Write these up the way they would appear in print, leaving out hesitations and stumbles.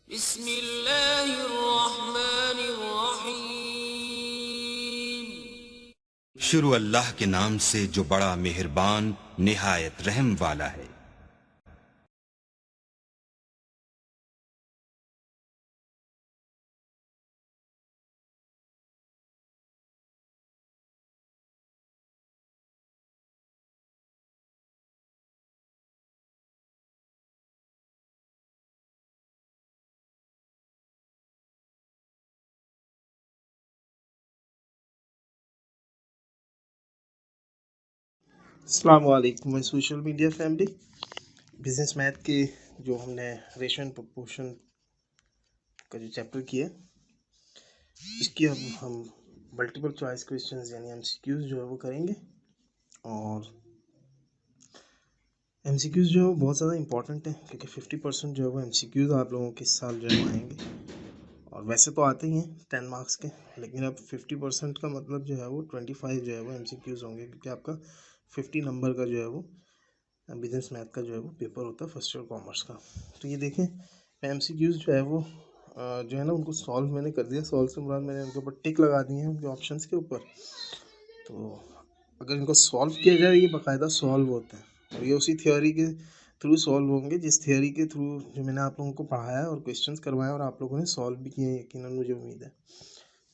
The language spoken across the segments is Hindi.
बिस्मिल्लाहिर्रहमानिर्रहीम। शुरू अल्लाह के नाम से जो बड़ा मेहरबान निहायत रहम वाला है। अस्सलाम वालेकुम my social media family. Business math के जो हमने रेशो एंड प्रोपोर्शन का जो चैप्टर किया, इसकी अब हम मल्टीपल चॉइस क्वेश्चंस यानी एमसीक्यूज जो है वो करेंगे। और एमसीक्यूज जो है वो बहुत ज़्यादा इंपॉर्टेंट है क्योंकि 50% जो है वो एमसीक्यूज आप लोगों के इस साल जो है वो आएंगे। और वैसे तो आते ही हैं 10 मार्क्स के, लेकिन अब 50% का मतलब जो है वो 25 जो है वो एमसीक्यूज होंगे, क्योंकि आपका 50 नंबर का जो है वो बिजनेस मैथ का जो है वो पेपर होता है फर्स्ट ईयर कॉमर्स का। तो ये देखें, एमसीक्यूज जो है वो जो है ना उनको सॉल्व मैंने कर दिया। सॉल्व से मुराद मैंने उनके ऊपर टिक लगा दिए हैं उनके ऑप्शंस के ऊपर। तो अगर इनको सॉल्व किया जाए, ये बाकायदा सॉल्व होते हैं और ये उसी थ्योरी के थ्रू सॉल्व होंगे जिस थ्योरी के थ्रू जो मैंने आप लोगों को पढ़ाया है और क्वेश्चंस करवाए और आप लोगों ने सॉल्व भी किए हैं, यकीनन मुझे उम्मीद है।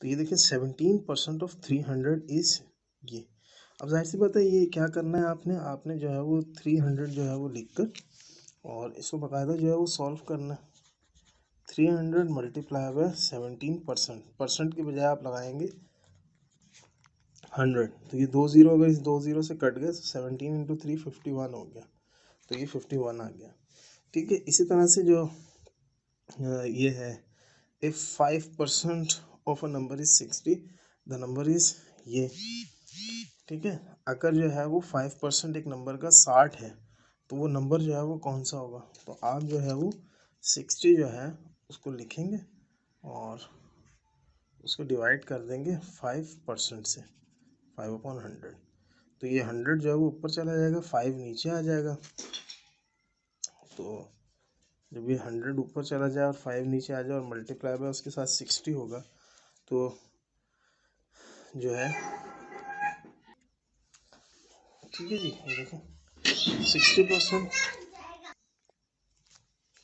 तो ये देखिए 17% ऑफ 300 इज़ ये। अब जाहिर सी बात है, ये क्या करना है आपने आपने जो है वो 300 जो है वो लिख कर और इसको बाकायदा जो है वो सॉल्व करना है। 300 मल्टीप्लाई बाय 17%, परसेंट की बजाय आप लगाएंगे 100। तो ये 2 ज़ीरो अगर इस 2 ज़ीरो से कट गए तो 17 इंटू 3 51 हो गया। तो ये 51 आ गया। ठीक है, इसी तरह से जो ये है, if 5% of a number is 60, the number is ये। ठीक है, अगर जो है वो 5% एक नंबर का 60 है तो वो नंबर जो है वो कौन सा होगा। तो आप जो है वो 60 जो है उसको लिखेंगे और उसको डिवाइड कर देंगे 5% से, 5/100। तो ये 100 जो है वो ऊपर चला जाएगा, 5 नीचे आ जाएगा। तो जब ये 100 ऊपर चला जाए और 5 नीचे आ जाए और मल्टीप्लाई बाय उसके साथ 60 होगा, तो जो है, ठीक है जी, ये देखो 60%।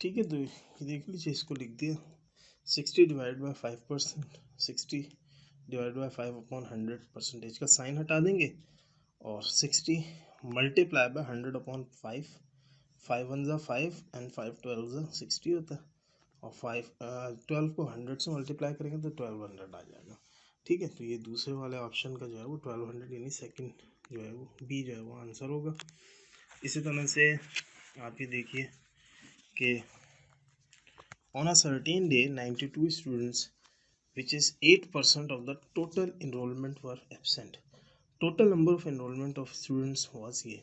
ठीक है, तो ये देख लीजिए, इसको लिख दिया 60 divide by 5%, 60 divide by 5/100, percentage का साइन हटा देंगे और 60 मल्टीप्लाई बाय 100/5, 5 1 ज़ा 5 एंड 5 12 ज़ा 60 होता है। और 12 को 100 से मल्टीप्लाई करेंगे तो 1200 आ जाएगा। ठीक है, तो ये दूसरे वाले ऑप्शन का जो है वो 1200 यानी सेकंड जो है वो बी जो है वो आंसर होगा। इसी तरह से आप ये देखिए कि on a certain day 92 students, which is 8% of the total enrollment, were absent. total number of enrollment of students was ये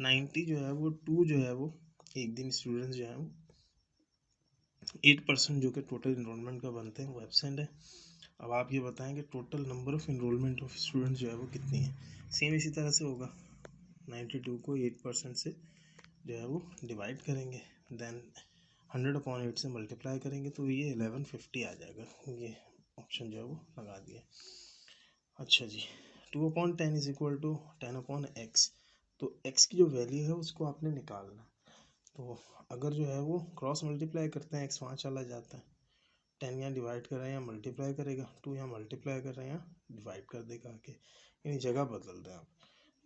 90 जो है वो 2 जो है वो एक दिन स्टूडेंट्स जो है वो 8% जो कि टोटल इनरोलमेंट का बनते हैं वो एबसेंट है। अब आप ये बताएं कि total number of enrolment of students जो है वो कितनी है। सेम इसी तरह से होगा, 92 को 8% से जो है वो डिवाइड करेंगे, देन 100/8 से मल्टीप्लाई करेंगे तो ये 1150 आ जाएगा। ये ऑप्शन जो है वो लगा दिया। अच्छा जी, 2/10 इज इक्वल टू 10/x। तो x की जो वैल्यू है उसको आपने निकालना। तो अगर जो है वो क्रॉस मल्टीप्लाई करते हैं, x वहाँ चला जाता है, 10 यहाँ डिवाइड कर रहे हैं या मल्टीप्लाई करेगा, 2 यहाँ मल्टीप्लाई कर रहे हैं या डिवाइड कर देगा आके, यानी जगह बदल दें आप।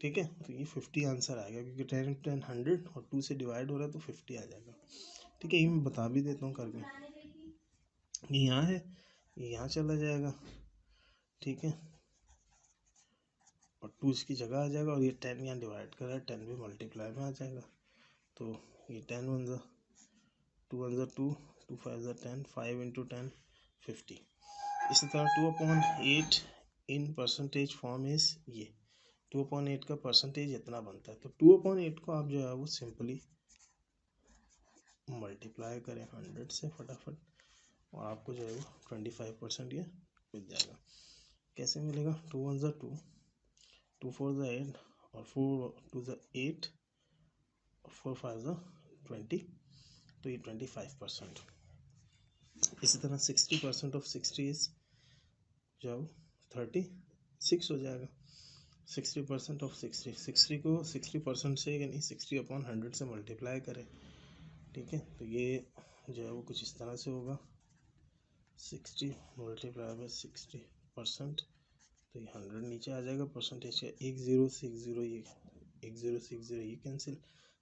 ठीक है, तो ये 50 आंसर आएगा क्योंकि 10 × 10 100 और 2 से डिवाइड हो रहा है तो 50 आ जाएगा। ठीक है, ये मैं बता भी देता हूँ करके। ये यहाँ है, ये यहाँ चला जाएगा। ठीक है, और 2 इसकी जगह आ जाएगा और ये 10 यहाँ डिवाइड कर रहा है, 10 भी मल्टीप्लाई में आ जाएगा। तो ये 10 1 ज़ा 2 1 ज़ा 2, 2 5 ज़ा 10, 5 इंटू 10 50। इसी तरह 2/8 इन परसेंटेज फॉर्म इज ये 2/8 का परसेंटेज इतना बनता है। तो 2/8 को आप जो है वो सिंपली मल्टीप्लाई करें 100 से फटाफट और आपको जो है वो 25% ये मिल जाएगा। कैसे मिलेगा, 2 1 ज़ा 2, 2 4 ज़ा 8 और 4 2 ज़ा 8 और 4 5 ज़ा 20, तो ये 25%। इसी तरह 60% ऑफ 60 इज जो है वो 36 हो जाएगा। 60% ऑफ 60 को 60% से यानी 60/100 से मल्टीप्लाई करें, ठीक है। तो ये जो है वो कुछ इस तरह से होगा, 60 मल्टीप्लाई बाय 60%, तो ये 100 नीचे आ जाएगा परसेंटेज का। 1060 ये कैंसिल,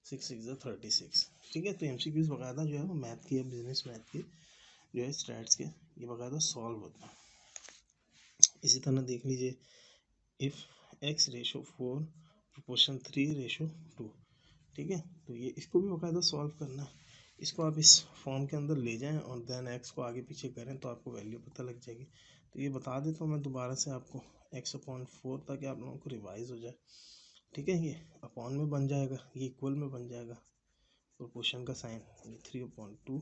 6 6 36, ठीक है। तो MCQs बकायदा जो है वो मैथ की, बिजनेस मैथ की जो है स्टैट्स के, ये बकायदा सॉल्व होता है। इसी तरह देख लीजिए, if x ratio 4 proportion 3 ratio 2, ठीक है। तो ये इसको भी बकायदा सॉल्व करना है। इसको आप इस फॉर्म के अंदर ले जाएं और देन x को आगे पीछे करें तो आपको वैल्यू पता लग जाएगी। तो ये बता देता हूँ मैं दोबारा से आपको, x/4 ताकि आप लोगों को रिवाइज हो जाए, ठीक है। ये अपॉन में बन जाएगा, ये इक्वल में बन जाएगा, प्रोपोर्शन का साइन, ये 3/2,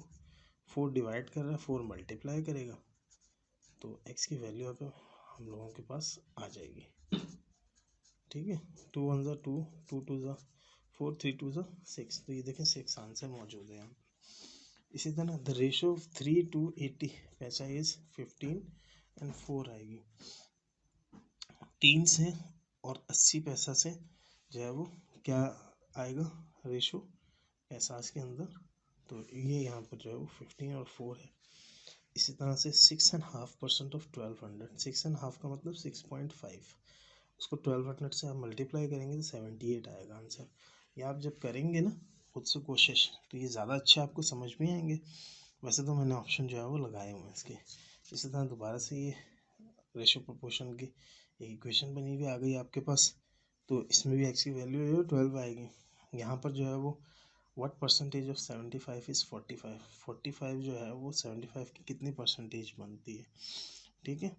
4 डिवाइड कर रहा है, 4 मल्टीप्लाई करेगा, तो x की वैल्यू अब हम लोगों के पास आ जाएगी, ठीक है। 2 1 ज़ा 2, 2 2 ज़ा 4, 3 2 ज़ा 6, तो ये देखें 6 आंसर मौजूद है यहाँ। इसी तरह द रेशो ऑफ 3 to 80 पैसा इज 15 एंड 4 आएगी। 3 से और 80 पैसा से जो है वो क्या आएगा रेशो पैसास के अंदर, तो ये यहाँ पर जो है वो 15 और 4 है। इसी तरह से 6.5% ऑफ 1200, 6.5 का मतलब 6.5, उसको 1200 से आप मल्टीप्लाई करेंगे तो 78 आएगा आंसर। ये आप जब करेंगे ना खुद से कोशिश, तो ये ज़्यादा अच्छे आपको समझ में आएंगे। वैसे तो मैंने ऑप्शन जो है वो लगाए हुए हैं इसके। इसी तरह दोबारा से ये रेशो प्रोपोर्शन की एक इक्वेशन बनी हुई आ गई आपके पास, तो इसमें भी x की वैल्यू जो है 12 आएगी। यहाँ पर जो है वो व्हाट परसेंटेज ऑफ 75 इज़ 45, 45 जो है वो 75 की कितनी परसेंटेज बनती है, ठीक है।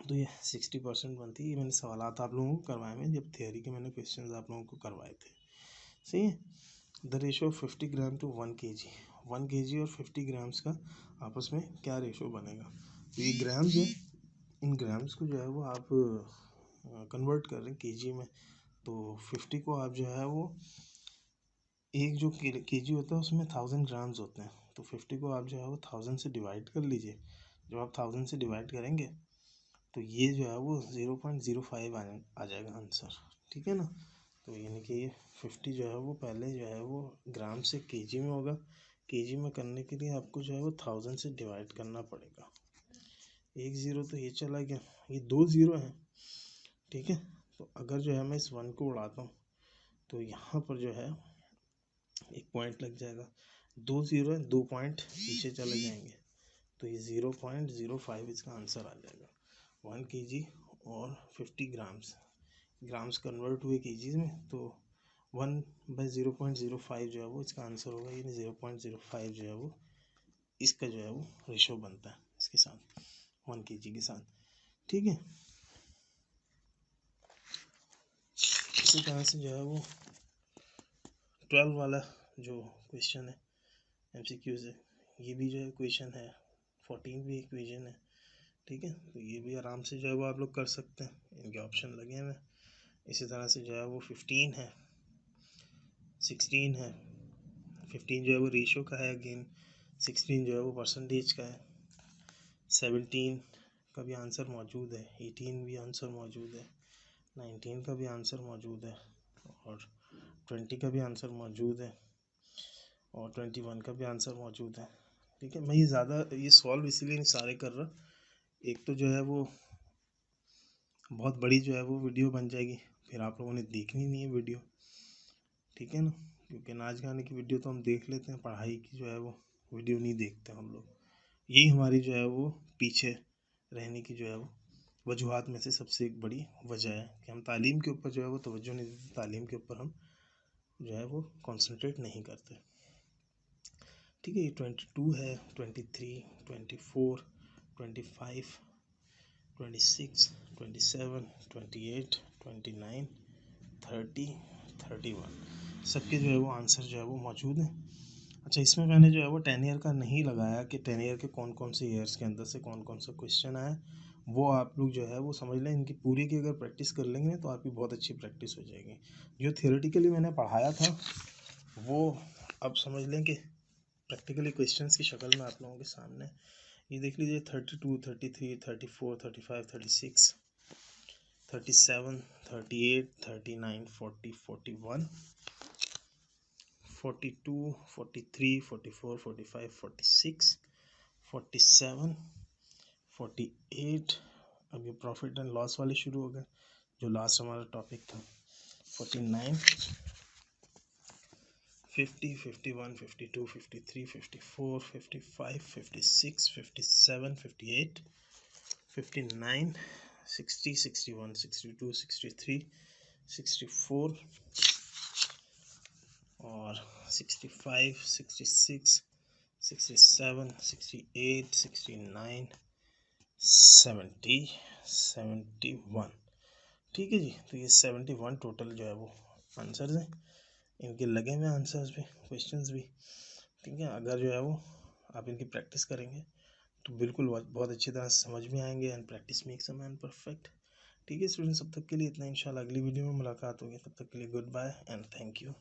तो ये 60% बनती है। ये मैंने सवालात आप लोगों को करवाए हैं जब थियोरी के मैंने क्वेश्चंस आप लोगों को करवाए थे, सही है। The ratio of 50 gram to 1 kg, 1 kg और 50 ग्राम्स का आपस में क्या रेशो बनेगा। तो ये ग्राम्स है, इन ग्राम्स को जो है वो आप कन्वर्ट कर रहे हैं केजी में, तो 50 को आप जो है वो एक जो केजी होता है उसमें 1000 ग्राम्स होते हैं, तो 50 को आप जो है वो 1000 से डिवाइड कर लीजिए। जब आप 1000 से डिवाइड करेंगे तो ये जो है वो 0.05 आ जाएगा आंसर, ठीक है ना। तो यानी कि ये 50 जो है वो पहले जो है वो ग्राम से केजी में होगा, केजी में करने के लिए आपको जो है वो 1000 से डिवाइड करना पड़ेगा। एक ज़ीरो तो ये चला गया, ये 2 ज़ीरो हैं, ठीक है। तो अगर जो है मैं इस 1 को उड़ाता हूँ तो यहाँ पर जो है एक पॉइंट लग जाएगा, 2 ज़ीरो है, 2 पॉइंट पीछे चले जाएंगे, तो ये 0.05 इसका आंसर आ जाएगा। 1 kg और 50 ग्राम्स कन्वर्ट हुए केजीज में, तो 1/0.05 जो है वो इसका आंसर होगा, यानी 0.05 जो है वो इसका जो है वो रेशो बनता है इसके साथ 1 kg के साथ, ठीक है। इसी तरह से जो है वो 12 वाला जो क्वेश्चन है MCQ से, ये भी जो है क्वेश्चन है, 14 भी इक्वेशन है, ठीक है। तो ये भी आराम से जो है वो आप लोग कर सकते हैं, इनके ऑप्शन लगे हैं। इसी तरह से जो है वो 15 है, 16 है, 15 जो है वो रेशो का है अगेन, 16 जो है वो परसेंटेज का है, 17 का भी आंसर मौजूद है, 18 भी आंसर मौजूद है, 19 का भी आंसर मौजूद है, और 20 का भी आंसर मौजूद है, और 21 का भी आंसर मौजूद है, ठीक है। मैं ये ज़्यादा ये सॉल्व इसीलिए नहीं सारे कर रहा, एक तो जो है वो बहुत बड़ी जो है वो वीडियो बन जाएगी, फिर आप लोगों ने देखनी नहीं है वीडियो, ठीक है ना। क्योंकि नाच गाने की वीडियो तो हम देख लेते हैं, पढ़ाई की जो है वो वीडियो नहीं देखते हम लोग। यही हमारी जो है वो पीछे रहने की जो है वो वजूहात में से सबसे एक बड़ी वजह है कि हम तालीम के ऊपर जो है वो तवज्जो नहीं देते, तालीम के ऊपर हम जो है वो कंसंट्रेट नहीं करते, ठीक है। ये 22 है, 23, 24, 25, 26, 27, 28, 29, 30, 31 सबके जो है वो आंसर जो है वो मौजूद है। अच्छा, इसमें मैंने जो है वो 10 ईयर का नहीं लगाया कि 10 ईयर के कौन कौन से ईयर्स के अंदर से कौन कौन सा क्वेश्चन आया, वो आप लोग जो है वो समझ लें, इनकी पूरी की अगर प्रैक्टिस कर लेंगे तो आपकी बहुत अच्छी प्रैक्टिस हो जाएगी। जो थियोरेटिकली मैंने पढ़ाया था वो अब समझ लें कि प्रैक्टिकली क्वेश्चंस की शक्ल में आप लोगों के सामने ये देख लीजिए 32, 33, 34, 35, 36, 37, 38, 39, 40, 41, 42, 43, 44, 45, 46, 47, 48। अब ये प्रॉफिट एंड लॉस वाले शुरू हो गए जो लास्ट हमारा टॉपिक था। 49, 50, 51, 52, 53, 54, 55, 56, 57, 58, 59, 60, 61, 62, 63, 64 और 65, 66, 67, 68, 69, 70, 71। ठीक है जी, तो ये 71 टोटल जो है वो आंसर्स हैं। इनके लगे हुए आंसर्स भी, क्वेश्चंस भी। ठीक है, अगर जो है वो आप इनकी प्रैक्टिस करेंगे तो बिल्कुल बहुत अच्छी तरह से समझ में आएंगे। And practice makes a man perfect. ठीक है स्टूडेंट्स, तब तक के लिए इतना। इंशाल्लाह अगली वीडियो में मुलाकात होगी। तब तक के लिए goodbye and thank you.